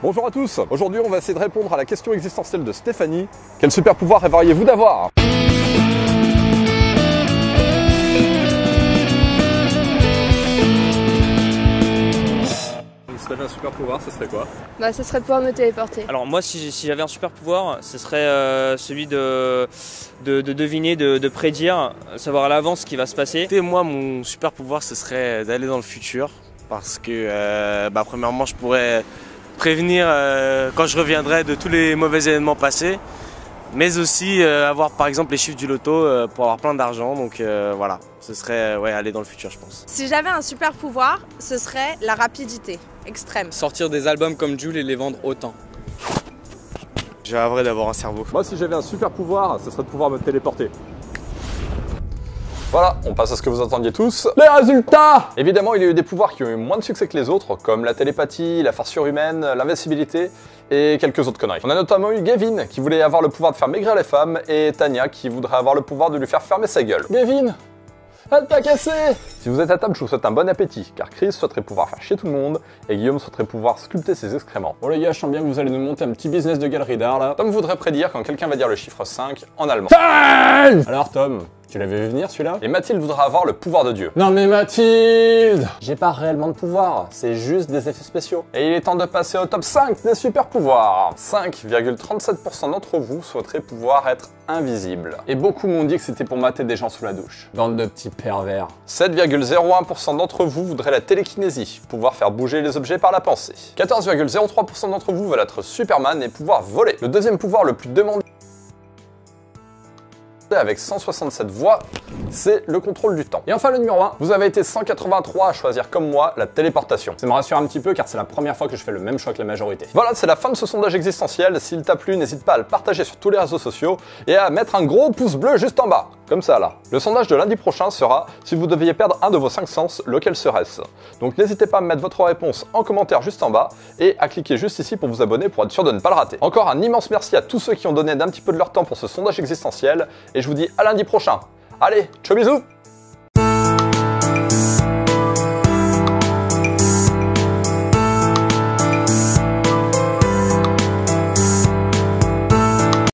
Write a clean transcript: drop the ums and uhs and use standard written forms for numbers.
Bonjour à tous. Aujourd'hui, on va essayer de répondre à la question existentielle de Stéphanie. Quel super pouvoir rêveriez-vous d'avoir? Si tu avais un super pouvoir, ce serait quoi? Bah, ce serait de pouvoir me téléporter. Alors moi, si j'avais un super pouvoir, ce serait celui de deviner, de prédire, savoir à l'avance ce qui va se passer. Et moi, mon super pouvoir, ce serait d'aller dans le futur, parce que premièrement, je pourrais prévenir quand je reviendrai de tous les mauvais événements passés, mais aussi avoir par exemple les chiffres du loto pour avoir plein d'argent. Donc voilà, ce serait aller dans le futur, je pense. Si j'avais un super pouvoir, ce serait la rapidité extrême. Sortir des albums comme Jul et les vendre autant. J'ai rêvé d'avoir un cerveau. Moi, si j'avais un super pouvoir, ce serait de pouvoir me téléporter. Voilà, on passe à ce que vous entendiez tous. Les résultats! Évidemment, il y a eu des pouvoirs qui ont eu moins de succès que les autres, comme la télépathie, la force surhumaine, l'invincibilité et quelques autres conneries. On a notamment eu Gavin, qui voulait avoir le pouvoir de faire maigrir les femmes, et Tania, qui voudrait avoir le pouvoir de lui faire fermer sa gueule. Gavin! Elle t'a cassé! Si vous êtes à table, je vous souhaite un bon appétit, car Chris souhaiterait pouvoir faire chier tout le monde, et Guillaume souhaiterait pouvoir sculpter ses excréments. Bon les gars, je sens bien que vous allez nous monter un petit business de galerie d'art là. Tom voudrait prédire quand quelqu'un va dire le chiffre 5 en allemand. 5! Alors Tom, tu l'avais vu venir celui-là? Et Mathilde voudra avoir le pouvoir de Dieu. Non mais Mathilde! J'ai pas réellement de pouvoir, c'est juste des effets spéciaux. Et il est temps de passer au top 5 des super pouvoirs. 5,37% d'entre vous souhaiteraient pouvoir être invisible. Et beaucoup m'ont dit que c'était pour mater des gens sous la douche. Bande de petits pervers. 7,01% d'entre vous voudraient la télékinésie, pouvoir faire bouger les objets par la pensée. 14,03% d'entre vous veulent être Superman et pouvoir voler. Le deuxième pouvoir le plus demandé avec 167 voix, c'est le contrôle du temps. Et enfin le numéro 1, vous avez été 183 à choisir comme moi la téléportation. Ça me rassure un petit peu car c'est la première fois que je fais le même choix que la majorité. Voilà, c'est la fin de ce sondage existentiel. S'il t'a plu, n'hésite pas à le partager sur tous les réseaux sociaux et à mettre un gros pouce bleu juste en bas, comme ça là. Le sondage de lundi prochain sera si vous deviez perdre un de vos 5 sens, lequel serait-ce? Donc n'hésitez pas à mettre votre réponse en commentaire juste en bas et à cliquer juste ici pour vous abonner pour être sûr de ne pas le rater. Encore un immense merci à tous ceux qui ont donné d'un petit peu de leur temps pour ce sondage existentiel et je vous dis à lundi prochain. Allez, ciao bisous!